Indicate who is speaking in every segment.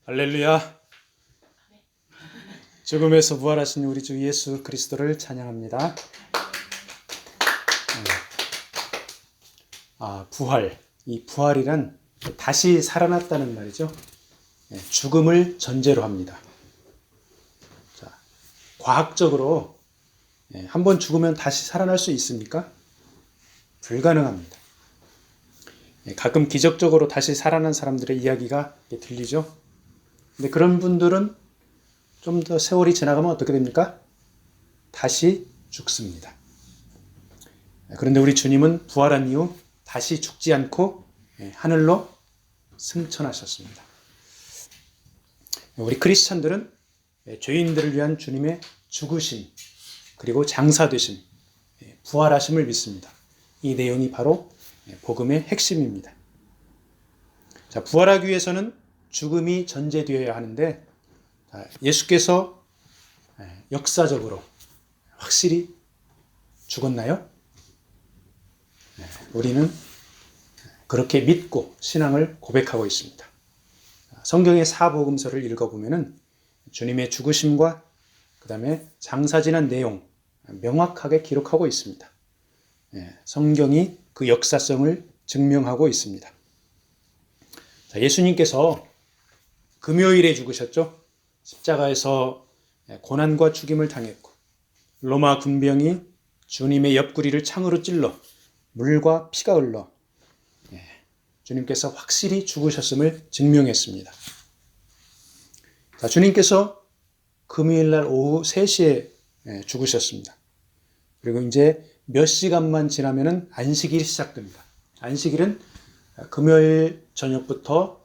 Speaker 1: 할렐루야. 죽음에서 부활하신 우리 주 예수 그리스도를 찬양합니다. 부활. 이 부활이란 다시 살아났다는 말이죠. 죽음을 전제로 합니다. 자, 과학적으로 한번 죽으면 다시 살아날 수 있습니까? 불가능합니다. 가끔 기적적으로 다시 살아난 사람들의 이야기가 들리죠. 근데 그런 분들은 좀 더 세월이 지나가면 어떻게 됩니까? 다시 죽습니다. 그런데 우리 주님은 부활한 이후 다시 죽지 않고 하늘로 승천하셨습니다. 우리 크리스찬들은 죄인들을 위한 주님의 죽으심 그리고 장사되심, 부활하심을 믿습니다. 이 내용이 바로 복음의 핵심입니다. 자, 부활하기 위해서는 죽음이 전제되어야 하는데 예수께서 역사적으로 확실히 죽었나요? 우리는 그렇게 믿고 신앙을 고백하고 있습니다. 성경의 사복음서를 읽어보면 주님의 죽으심과 그 다음에 장사지난 내용 명확하게 기록하고 있습니다. 성경이 그 역사성을 증명하고 있습니다. 자, 예수님께서 금요일에 죽으셨죠? 십자가에서 고난과 죽임을 당했고 로마 군병이 주님의 옆구리를 창으로 찔러 물과 피가 흘러 주님께서 확실히 죽으셨음을 증명했습니다. 자, 주님께서 금요일날 오후 3시에 죽으셨습니다. 그리고 이제 몇 시간만 지나면 안식일이 시작됩니다. 안식일은 금요일 저녁부터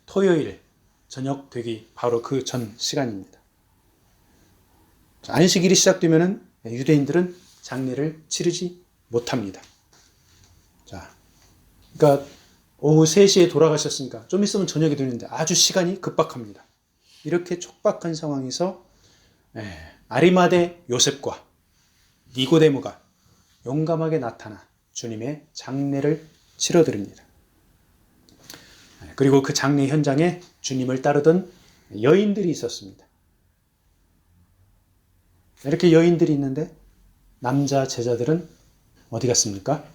Speaker 1: 토요일 저녁 되기 바로 그 전 시간입니다. 안식일이 시작되면 유대인들은 장례를 치르지 못합니다. 자, 그러니까 오후 3시에 돌아가셨으니까 좀 있으면 저녁이 되는데 아주 시간이 급박합니다. 이렇게 촉박한 상황에서 아리마대 요셉과 니고데모가 용감하게 나타나 주님의 장례를 치러드립니다. 그리고 그 장례 현장에 주님을 따르던 여인들이 있었습니다. 이렇게 여인들이 있는데 남자 제자들은 어디 갔습니까?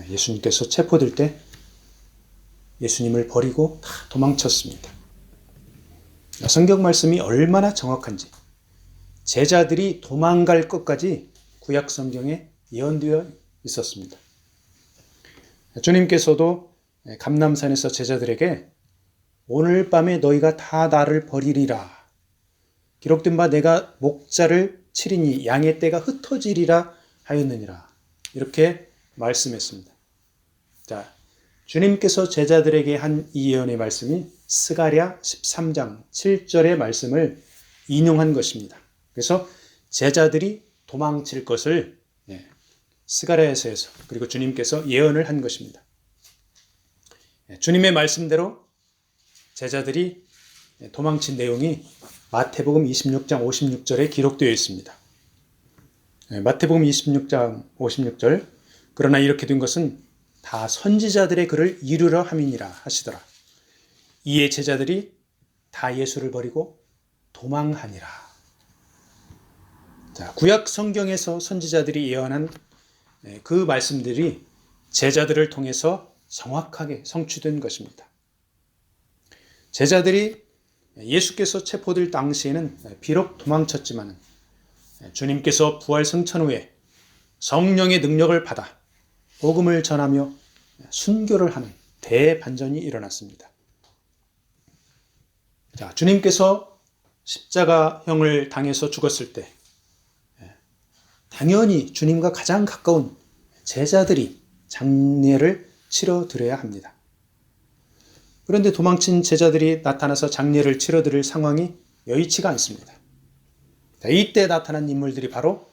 Speaker 1: 예수님께서 체포될 때 예수님을 버리고 다 도망쳤습니다. 성경 말씀이 얼마나 정확한지 제자들이 도망갈 것까지 구약 성경에 예언되어 있었습니다. 주님께서도 감람산에서 제자들에게 오늘 밤에 너희가 다 나를 버리리라. 기록된 바 내가 목자를 치리니 양의 떼가 흩어지리라 하였느니라. 이렇게 말씀했습니다. 자, 주님께서 제자들에게 한 이 예언의 말씀이 스가랴 13장 7절의 말씀을 인용한 것입니다. 그래서 제자들이 도망칠 것을 스가랴에서 그리고 주님께서 예언을 한 것입니다. 주님의 말씀대로 제자들이 도망친 내용이 마태복음 26장 56절에 기록되어 있습니다. 마태복음 26장 56절 그러나 이렇게 된 것은 다 선지자들의 글을 이루려 함이니라 하시더라. 이에 제자들이 다 예수를 버리고 도망하니라. 자, 구약 성경에서 선지자들이 예언한 그 말씀들이 제자들을 통해서 정확하게 성취된 것입니다. 제자들이 예수께서 체포될 당시에는 비록 도망쳤지만 주님께서 부활 승천 후에 성령의 능력을 받아 복음을 전하며 순교를 하는 대반전이 일어났습니다. 자, 주님께서 십자가형을 당해서 죽었을 때 당연히 주님과 가장 가까운 제자들이 장례를 치러드려야 합니다. 그런데 도망친 제자들이 나타나서 장례를 치러드릴 상황이 여의치가 않습니다. 자, 이때 나타난 인물들이 바로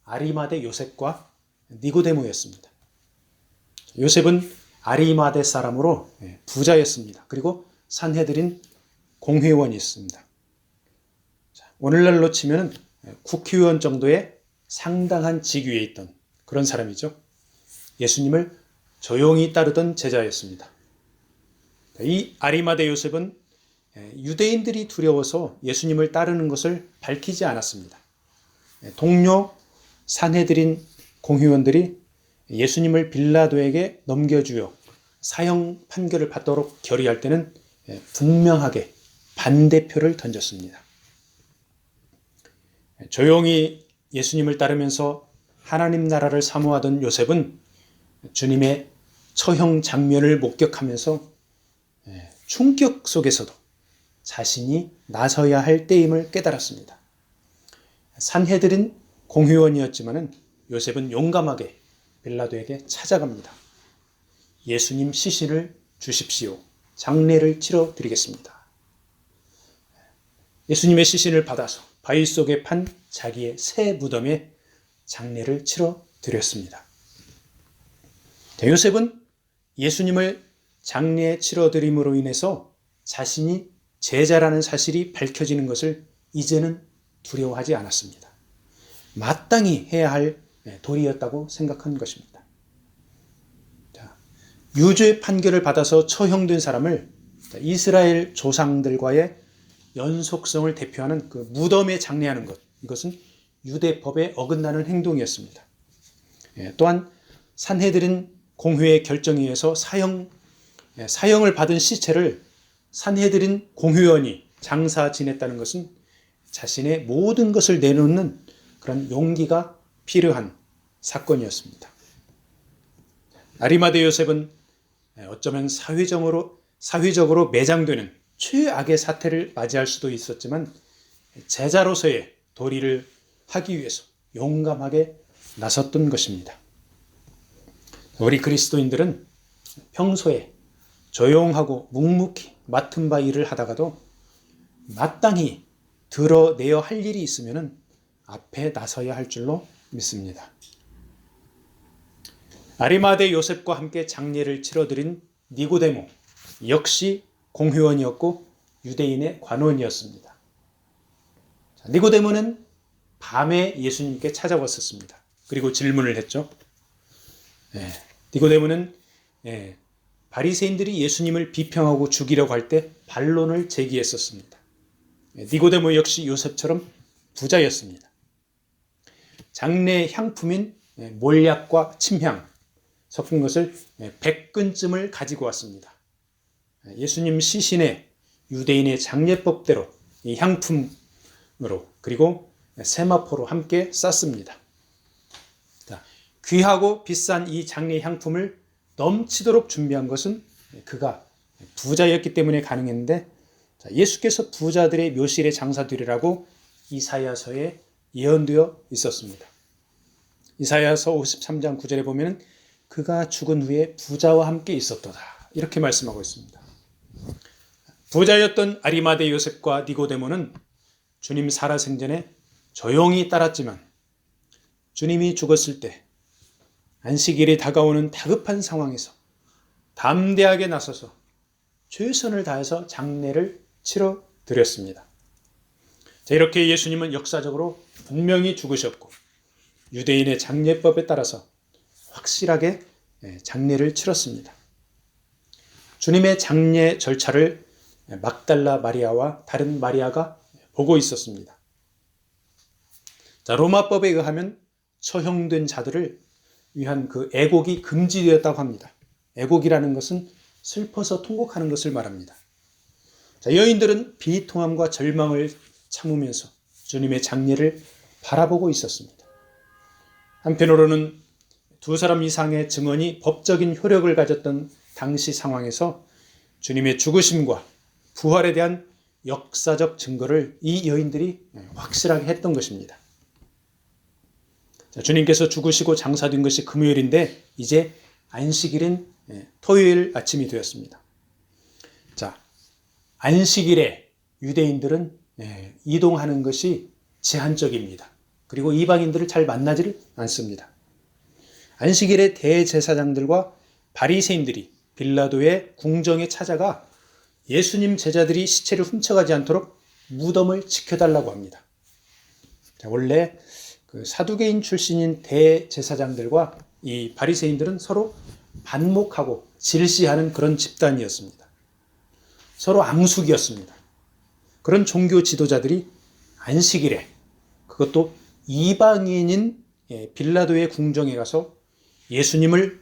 Speaker 1: 아리마대 요셉과 니고데모였습니다. 요셉은 아리마대 사람으로 부자였습니다. 그리고 산헤드린 공회원이었습니다. 오늘날로 치면 국회의원 정도의 상당한 직위에 있던 그런 사람이죠. 예수님을 조용히 따르던 제자였습니다. 이 아리마대 요셉은 유대인들이 두려워서 예수님을 따르는 것을 밝히지 않았습니다. 동료 산헤드린 공회원들이 예수님을 빌라도에게 넘겨주어 사형 판결을 받도록 결의할 때는 분명하게 반대표를 던졌습니다. 조용히 예수님을 따르면서 하나님 나라를 사모하던 요셉은 주님의 처형 장면을 목격하면서 충격 속에서도 자신이 나서야 할 때임을 깨달았습니다. 산헤드린 공회원이었지만 요셉은 용감하게 빌라도에게 찾아갑니다. 예수님 시신을 주십시오. 장례를 치러 드리겠습니다. 예수님의 시신을 받아서 바위 속에 판 자기의 새 무덤에 장례를 치러 드렸습니다. 요셉은 예수님을 장례 치러 드림으로 인해서 자신이 제자라는 사실이 밝혀지는 것을 이제는 두려워하지 않았습니다. 마땅히 해야 할 도리였다고 생각한 것입니다. 유죄 판결을 받아서 처형된 사람을 이스라엘 조상들과의 연속성을 대표하는 그 무덤에 장례하는 것, 이것은 유대법에 어긋나는 행동이었습니다. 또한 산헤드린 공회의 결정에 의해서 사형을 받은 시체를 산헤드린 공회원이 장사 지냈다는 것은 자신의 모든 것을 내놓는 그런 용기가 필요한 사건이었습니다. 아리마대 요셉은 어쩌면 사회적으로 매장되는 최악의 사태를 맞이할 수도 있었지만 제자로서의 도리를 하기 위해서 용감하게 나섰던 것입니다. 우리 그리스도인들은 평소에 조용하고 묵묵히 맡은 바 일을 하다가도 마땅히 드러내야 할 일이 있으면 앞에 나서야 할 줄로 믿습니다. 아리마대 요셉과 함께 장례를 치러드린 니고데모 역시 공회원이었고 유대인의 관원이었습니다. 니고데모는 밤에 예수님께 찾아왔었습니다. 그리고 질문을 했죠. 니고데모는 바리새인들이 예수님을 비평하고 죽이려고 할 때 반론을 제기했었습니다. 니고데모 역시 요셉처럼 부자였습니다. 장례 향품인 몰약과 침향 섞은 것을 100근쯤을 가지고 왔습니다. 예수님 시신에 유대인의 장례법대로 이 향품으로 그리고 세마포로 함께 쌌습니다. 귀하고 비싼 이 장례 향품을 넘치도록 준비한 것은 그가 부자였기 때문에 가능했는데 예수께서 부자들의 묘실에 장사되리라고 이사야서에 예언되어 있었습니다. 이사야서 53장 9절에 보면 그가 죽은 후에 부자와 함께 있었도다 이렇게 말씀하고 있습니다. 부자였던 아리마대 요셉과 니고데모는 주님 살아생전에 조용히 따랐지만 주님이 죽었을 때 안식일이 다가오는 다급한 상황에서 담대하게 나서서 최선을 다해서 장례를 치러 드렸습니다. 이렇게 예수님은 역사적으로 분명히 죽으셨고 유대인의 장례법에 따라서 확실하게 장례를 치렀습니다. 주님의 장례 절차를 막달라 마리아와 다른 마리아가 보고 있었습니다. 로마법에 의하면 처형된 자들을 위한 그 애곡이 금지되었다고 합니다. 애곡이라는 것은 슬퍼서 통곡하는 것을 말합니다. 여인들은 비통함과 절망을 참으면서 주님의 장례를 바라보고 있었습니다. 한편으로는 두 사람 이상의 증언이 법적인 효력을 가졌던 당시 상황에서 주님의 죽으심과 부활에 대한 역사적 증거를 이 여인들이 확실하게 했던 것입니다. 주님께서 죽으시고 장사된 것이 금요일인데 이제 안식일인 토요일 아침이 되었습니다. 안식일에 유대인들은 이동하는 것이 제한적입니다. 그리고 이방인들을 잘 만나지를 않습니다. 안식일에 대제사장들과 바리새인들이 빌라도의 궁정에 찾아가 예수님 제자들이 시체를 훔쳐가지 않도록 무덤을 지켜달라고 합니다. 원래 그 사두개인 출신인 대제사장들과 이 바리새인들은 서로 반목하고 질시하는 그런 집단이었습니다. 서로 앙숙이었습니다. 그런 종교 지도자들이 안식일에, 그것도 이방인인 빌라도의 궁정에 가서 예수님의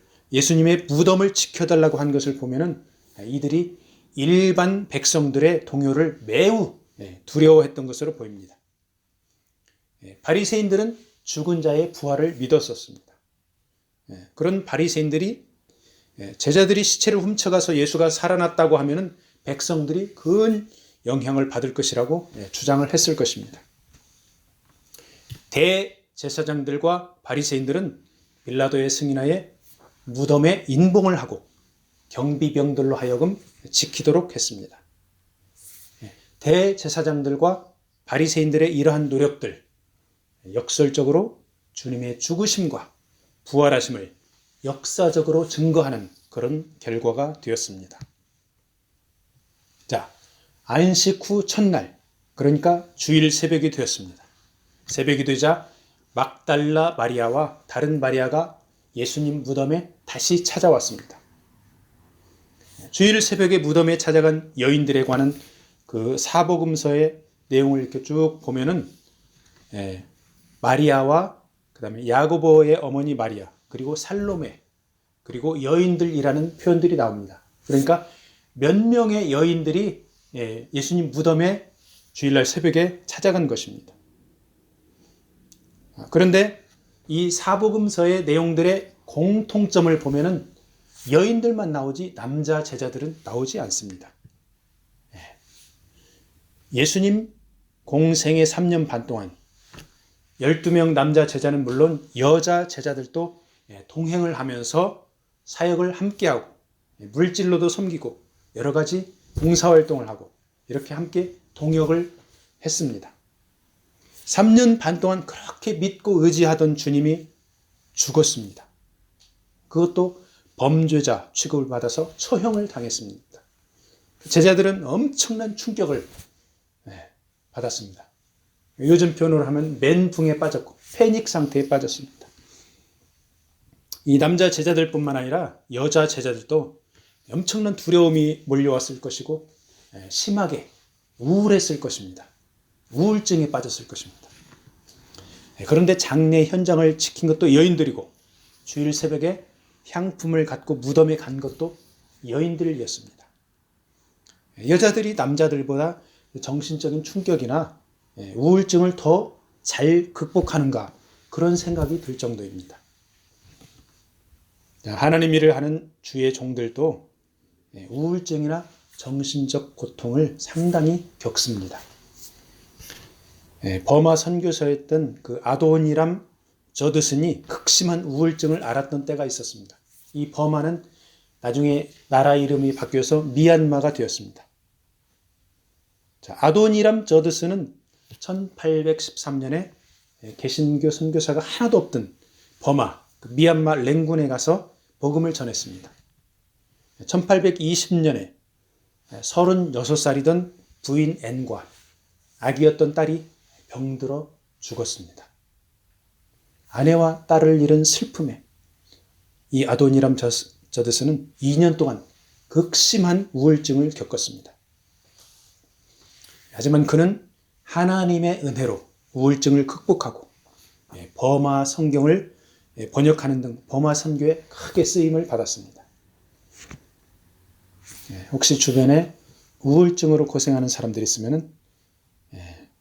Speaker 1: 무덤을 지켜달라고 한 것을 보면은 이들이 일반 백성들의 동요를 매우 두려워했던 것으로 보입니다. 바리새인들은 죽은 자의 부활을 믿었었습니다. 그런 바리새인들이 제자들이 시체를 훔쳐가서 예수가 살아났다고 하면은 백성들이 큰 영향을 받을 것이라고 주장을 했을 것입니다. 대제사장들과 바리새인들은 빌라도의 승인하에 무덤에 인봉을 하고 경비병들로 하여금 지키도록 했습니다. 대제사장들과 바리새인들의 이러한 노력들, 역설적으로 주님의 죽으심과 부활하심을 역사적으로 증거하는 그런 결과가 되었습니다. 자, 안식 후 첫날, 그러니까 주일 새벽이 되었습니다. 새벽이 되자 막달라 마리아와 다른 마리아가 예수님 무덤에 다시 찾아왔습니다. 주일 새벽에 무덤에 찾아간 여인들에 관한 그 사복음서의 내용을 이렇게 쭉 보면은 마리아와 그다음에 야고보의 어머니 마리아, 그리고 살로메, 그리고 여인들이라는 표현들이 나옵니다. 그러니까 몇 명의 여인들이 예수님 무덤에 주일날 새벽에 찾아간 것입니다. 그런데 이 사복음서의 내용들의 공통점을 보면은 여인들만 나오지 남자 제자들은 나오지 않습니다. 예수님 공생의 3년 반 동안 12명 남자 제자는 물론 여자 제자들도 동행을 하면서 사역을 함께하고 물질로도 섬기고 여러 가지 봉사활동을 하고 이렇게 함께 동역을 했습니다. 3년 반 동안 그렇게 믿고 의지하던 주님이 죽었습니다. 그것도 범죄자 취급을 받아서 처형을 당했습니다. 제자들은 엄청난 충격을 받았습니다. 요즘 표현으로 하면 멘붕에 빠졌고 패닉 상태에 빠졌습니다. 이 남자 제자들뿐만 아니라 여자 제자들도 엄청난 두려움이 몰려왔을 것이고 심하게 우울했을 것입니다. 우울증에 빠졌을 것입니다. 그런데 장례 현장을 지킨 것도 여인들이고 주일 새벽에 향품을 갖고 무덤에 간 것도 여인들이었습니다. 여자들이 남자들보다 정신적인 충격이나 우울증을 더 잘 극복하는가 그런 생각이 들 정도입니다. 하나님 일을 하는 주의 종들도 우울증이나 정신적 고통을 상당히 겪습니다. 버마 선교사였던 그 아도니람 저드슨이 극심한 우울증을 앓았던 때가 있었습니다. 이 버마는 나중에 나라 이름이 바뀌어서 미얀마가 되었습니다. 자, 아도니람 저드슨은 1813년에 개신교 선교사가 하나도 없던 버마, 미얀마 랭군에 가서 복음을 전했습니다. 1820년에 36살이던 부인 앤과 아기였던 딸이 병들어 죽었습니다. 아내와 딸을 잃은 슬픔에 이 아도니람 저드슨은 2년 동안 극심한 우울증을 겪었습니다. 하지만 그는 하나님의 은혜로 우울증을 극복하고 버마 성경을 번역하는 등 버마 선교에 크게 쓰임을 받았습니다. 혹시 주변에 우울증으로 고생하는 사람들이 있으면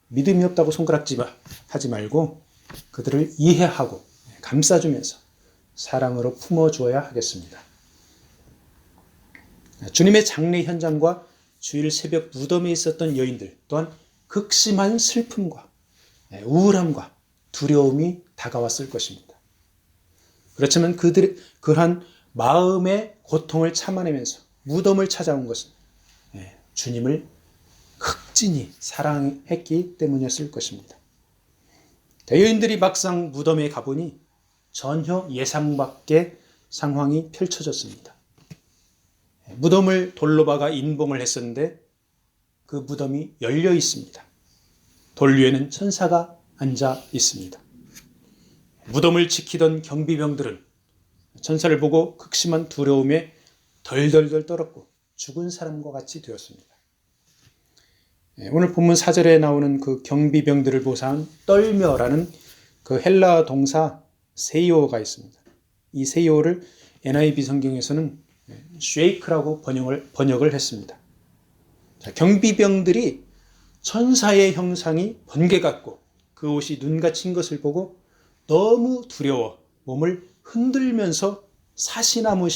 Speaker 1: 믿음이 없다고 손가락질 하지 말고 그들을 이해하고 감싸주면서 사랑으로 품어주어야 하겠습니다. 주님의 장례 현장과 주일 새벽 무덤에 있었던 여인들 또한 극심한 슬픔과 우울함과 두려움이 다가왔을 것입니다. 그렇지만 그들이 그러한 마음의 고통을 참아내면서 무덤을 찾아온 것은 주님을 극진히 사랑했기 때문이었을 것입니다. 여인들이 막상 무덤에 가보니 전혀 예상 밖의 상황이 펼쳐졌습니다. 무덤을 돌로 박아 인봉을 했었는데 그 무덤이 열려 있습니다. 돌 위에는 천사가 앉아 있습니다. 무덤을 지키던 경비병들은 천사를 보고 극심한 두려움에 덜덜덜 떨었고 죽은 사람과 같이 되었습니다. 오늘 본문 4절에 나오는 그 경비병들을 묘사한 떨며라는 그 헬라 동사 세이오가 있습니다. 이 세이오를 NIV 성경에서는 shake라고 번역을 했습니다. 자, 경비병들이 천사의 형상이 번개 같고 그 옷이 눈같이 인 것을 보고 너무 두려워 몸을 흔들면서 사시나무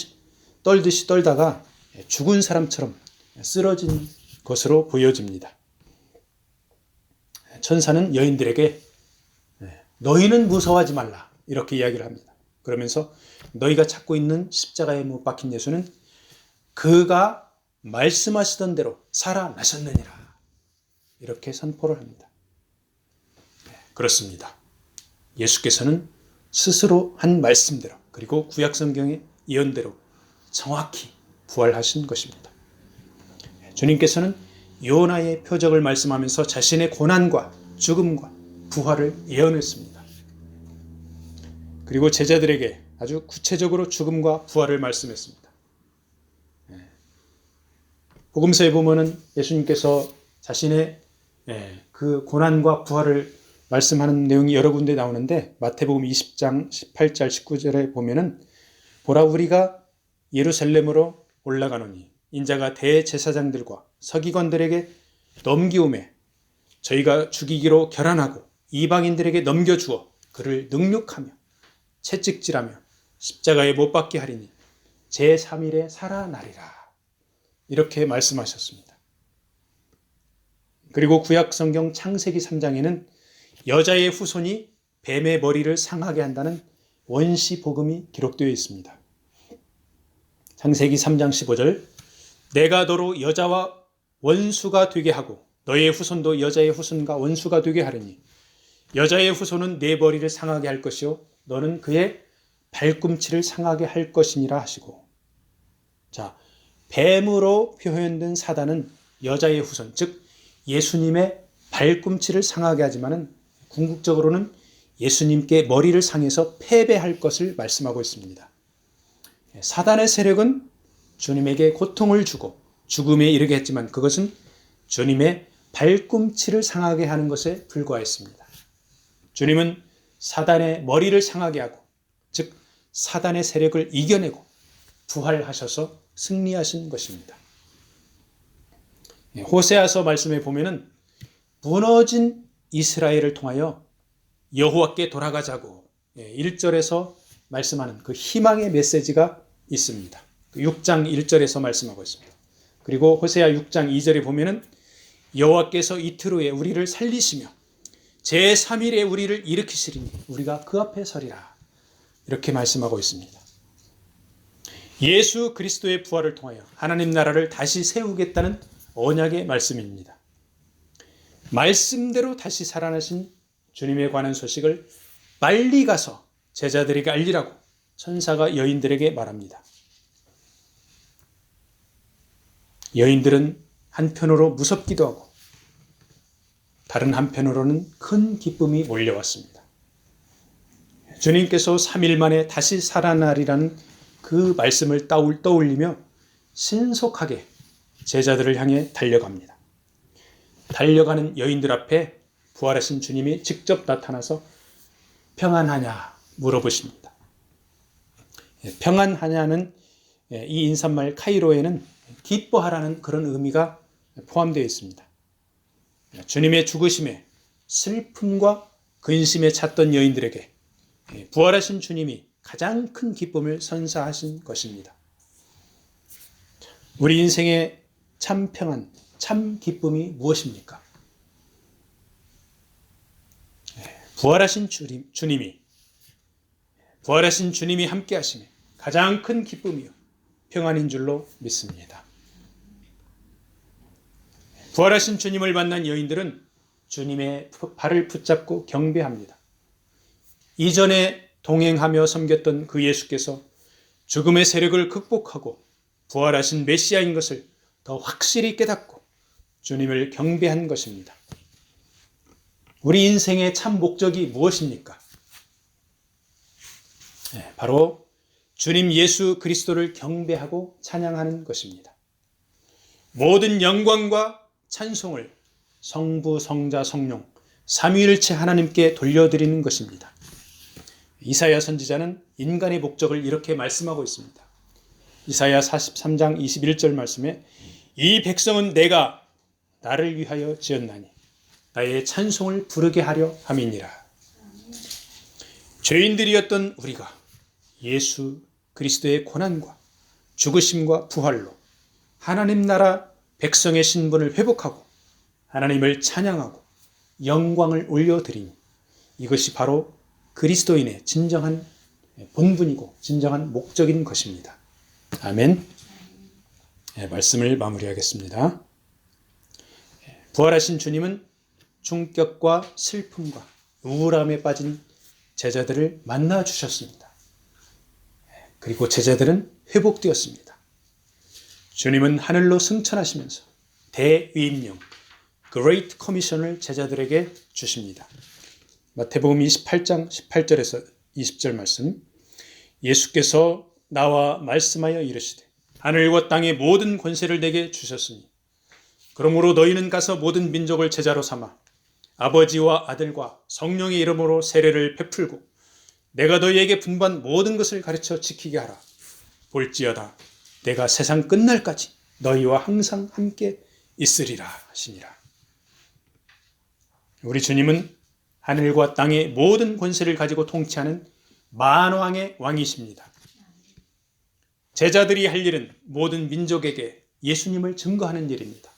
Speaker 1: 떨듯이 떨다가 죽은 사람처럼 쓰러진 것으로 보여집니다. 천사는 여인들에게 너희는 무서워하지 말라 이렇게 이야기를 합니다. 그러면서 너희가 찾고 있는 십자가에 못 박힌 예수는 그가 말씀하시던 대로 살아나셨느니라 이렇게 선포를 합니다. 그렇습니다. 예수께서는 스스로 한 말씀대로 그리고 구약 성경의 예언대로 정확히 부활하신 것입니다. 주님께서는 요나의 표적을 말씀하면서 자신의 고난과 죽음과 부활을 예언했습니다. 그리고 제자들에게 아주 구체적으로 죽음과 부활을 말씀했습니다. 복음서에 보면은 예수님께서 자신의 그 고난과 부활을 말씀하는 내용이 여러 군데 나오는데 마태복음 20장 18절 19절에 보면은 보라 우리가 예루살렘으로 올라가노니 인자가 대제사장들과 서기관들에게 넘기오매 저희가 죽이기로 결안하고 이방인들에게 넘겨주어 그를 능욕하며 채찍질하며 십자가에 못 박게 하리니 제3일에 살아나리라 이렇게 말씀하셨습니다. 그리고 구약 성경 창세기 3장에는 여자의 후손이 뱀의 머리를 상하게 한다는 원시 복음이 기록되어 있습니다. 창세기 3장 15절 내가 너로 여자와 원수가 되게 하고 너의 후손도 여자의 후손과 원수가 되게 하리니 여자의 후손은 내 머리를 상하게 할 것이요 너는 그의 발꿈치를 상하게 할 것이니라 하시고 자 뱀으로 표현된 사단은 여자의 후손 즉 예수님의 발꿈치를 상하게 하지만은 궁극적으로는 예수님께 머리를 상해서 패배할 것을 말씀하고 있습니다. 사단의 세력은 주님에게 고통을 주고 죽음에 이르게 했지만 그것은 주님의 발꿈치를 상하게 하는 것에 불과했습니다. 주님은 사단의 머리를 상하게 하고 즉 사단의 세력을 이겨내고 부활하셔서 승리하신 것입니다. 호세아서 말씀에 보면은 무너진 이스라엘을 통하여 여호와께 돌아가자고 1절에서 말씀하는 그 희망의 메시지가 있습니다. 6장 1절에서 말씀하고 있습니다. 그리고 호세아 6장 2절에 보면은 여호와께서 이틀 후에 우리를 살리시며 제3일에 우리를 일으키시리니 우리가 그 앞에 서리라 이렇게 말씀하고 있습니다. 예수 그리스도의 부활을 통하여 하나님 나라를 다시 세우겠다는 언약의 말씀입니다. 말씀대로 다시 살아나신 주님에 관한 소식을 빨리 가서 제자들에게 알리라고 천사가 여인들에게 말합니다. 여인들은 한편으로 무섭기도 하고 다른 한편으로는 큰 기쁨이 몰려왔습니다. 주님께서 3일 만에 다시 살아나리라는 그 말씀을 떠올리며 신속하게 제자들을 향해 달려갑니다. 달려가는 여인들 앞에 부활하신 주님이 직접 나타나서 평안하냐 물어보십니다. 평안하냐는 이 인사말 카이로에는 기뻐하라는 그런 의미가 포함되어 있습니다. 주님의 죽으심에 슬픔과 근심에 찼던 여인들에게 부활하신 주님이 가장 큰 기쁨을 선사하신 것입니다. 우리 인생의 참 평안, 참 기쁨이 무엇입니까? 부활하신 주님이 함께 하심에 가장 큰 기쁨이요 평안인 줄로 믿습니다. 부활하신 주님을 만난 여인들은 주님의 발을 붙잡고 경배합니다. 이전에 동행하며 섬겼던 그 예수께서 죽음의 세력을 극복하고 부활하신 메시아인 것을 더 확실히 깨닫고 주님을 경배한 것입니다. 우리 인생의 참 목적이 무엇입니까? 바로 주님 예수 그리스도를 경배하고 찬양하는 것입니다. 모든 영광과 찬송을 성부, 성자, 성령 삼위일체 하나님께 돌려드리는 것입니다. 이사야 선지자는 인간의 목적을 이렇게 말씀하고 있습니다. 이사야 43장 21절 말씀에 이 백성은 내가 나를 위하여 지었나니 나의 찬송을 부르게 하려 함이니라. 죄인들이었던 우리가 예수 그리스도의 고난과 죽으심과 부활로 하나님 나라 백성의 신분을 회복하고 하나님을 찬양하고 영광을 올려드리니 이것이 바로 그리스도인의 진정한 본분이고 진정한 목적인 것입니다. 아멘. 말씀을 마무리하겠습니다. 부활하신 주님은 충격과 슬픔과 우울함에 빠진 제자들을 만나 주셨습니다. 그리고 제자들은 회복되었습니다. 주님은 하늘로 승천하시면서 대위임령 Great Commission을 제자들에게 주십니다. 마태복음 28장 18절에서 20절 말씀, 예수께서 나와 말씀하여 이르시되 하늘과 땅의 모든 권세를 내게 주셨으니 그러므로 너희는 가서 모든 민족을 제자로 삼아 아버지와 아들과 성령의 이름으로 세례를 베풀고 내가 너희에게 분부한 모든 것을 가르쳐 지키게 하라. 볼지어다 내가 세상 끝날까지 너희와 항상 함께 있으리라 하시니라. 우리 주님은 하늘과 땅의 모든 권세를 가지고 통치하는 만왕의 왕이십니다. 제자들이 할 일은 모든 민족에게 예수님을 증거하는 일입니다.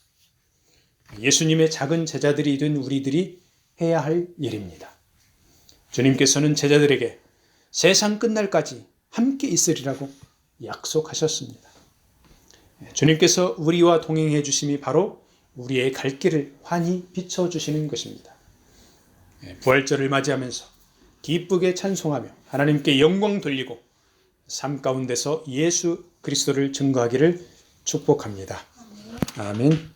Speaker 1: 예수님의 작은 제자들이 된 우리들이 해야 할 일입니다. 주님께서는 제자들에게 세상 끝날까지 함께 있으리라고 약속하셨습니다. 주님께서 우리와 동행해 주심이 바로 우리의 갈 길을 환히 비춰주시는 것입니다. 부활절을 맞이하면서 기쁘게 찬송하며 하나님께 영광 돌리고 삶 가운데서 예수 그리스도를 증거하기를 축복합니다. 아멘.